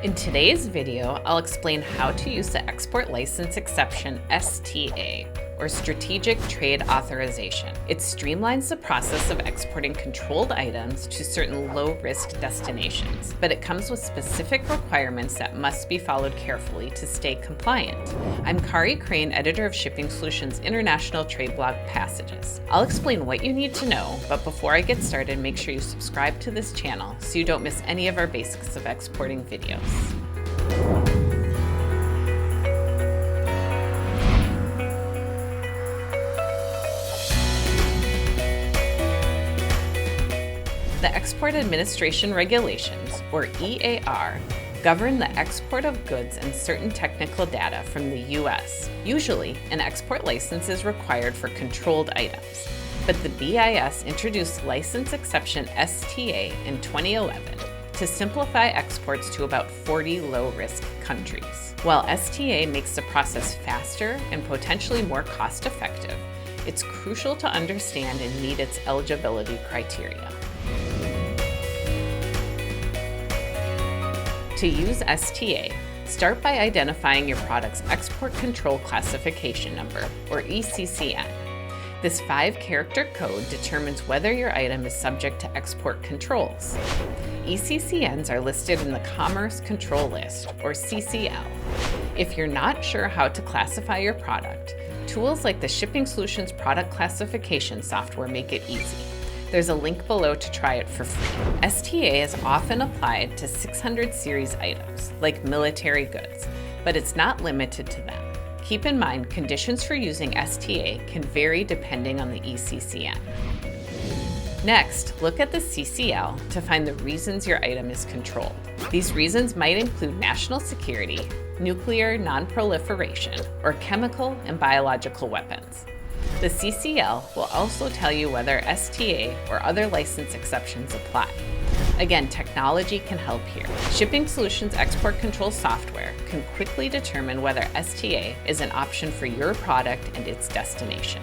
In today's video, I'll explain how to use the Export License Exception STA, or Strategic Trade Authorization. It streamlines the process of exporting controlled items to certain low-risk destinations, but it comes with specific requirements that must be followed carefully to stay compliant. I'm Kari Crane, editor of Shipping Solutions' international trade blog Passages. I'll explain what you need to know, but before I get started, make sure you subscribe to this channel so you don't miss any of our basics of exporting videos. The Export Administration Regulations, or EAR, govern the export of goods and certain technical data from the U.S. Usually, an export license is required for controlled items, but the BIS introduced License Exception STA in 2011 to simplify exports to about 40 low-risk countries. While STA makes the process faster and potentially more cost-effective, it's crucial to understand and meet its eligibility criteria. To use STA, start by identifying your product's Export Control Classification Number, or ECCN. This 5-character code determines whether your item is subject to export controls. ECCNs are listed in the Commerce Control List, or CCL. If you're not sure how to classify your product, tools like the Shipping Solutions product classification software make it easy. There's a link below to try it for free. STA is often applied to 600 series items, like military goods, but it's not limited to them. Keep in mind, conditions for using STA can vary depending on the ECCN. Next, look at the CCL to find the reasons your item is controlled. These reasons might include national security, nuclear non-proliferation, or chemical and biological weapons. The CCL will also tell you whether STA or other license exceptions apply. Again, technology can help here. Shipping Solutions export control software can quickly determine whether STA is an option for your product and its destination.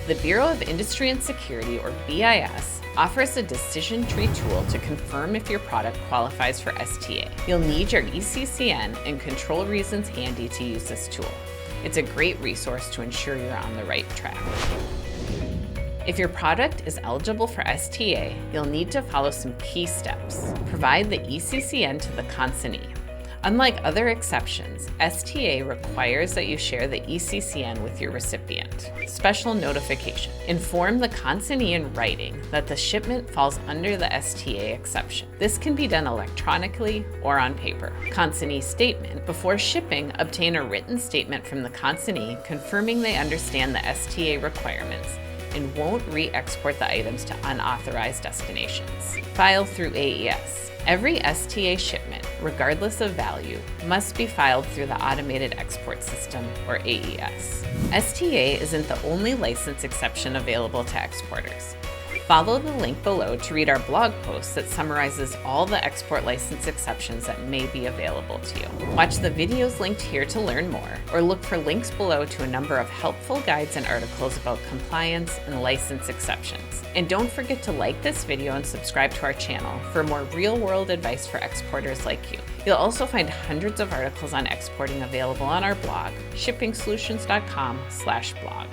The Bureau of Industry and Security, or BIS, offers a decision tree tool to confirm if your product qualifies for STA. You'll need your ECCN and control reasons handy to use this tool. It's a great resource to ensure you're on the right track. If your product is eligible for STA, you'll need to follow some key steps. Provide the ECCN to the consignee. Unlike other exceptions, STA requires that you share the ECCN with your recipient. Special notification. Inform the consignee in writing that the shipment falls under the STA exception. This can be done electronically or on paper. Consignee statement. Before shipping, obtain a written statement from the consignee confirming they understand the STA requirements and won't re-export the items to unauthorized destinations. File through AES. Every STA shipment, regardless of value, must be filed through the Automated Export System, or AES. STA isn't the only license exception available to exporters. Follow the link below to read our blog post that summarizes all the export license exceptions that may be available to you. Watch the videos linked here to learn more, or look for links below to a number of helpful guides and articles about compliance and license exceptions. And don't forget to like this video and subscribe to our channel for more real-world advice for exporters like you. You'll also find hundreds of articles on exporting available on our blog, shippingsolutions.com/blog.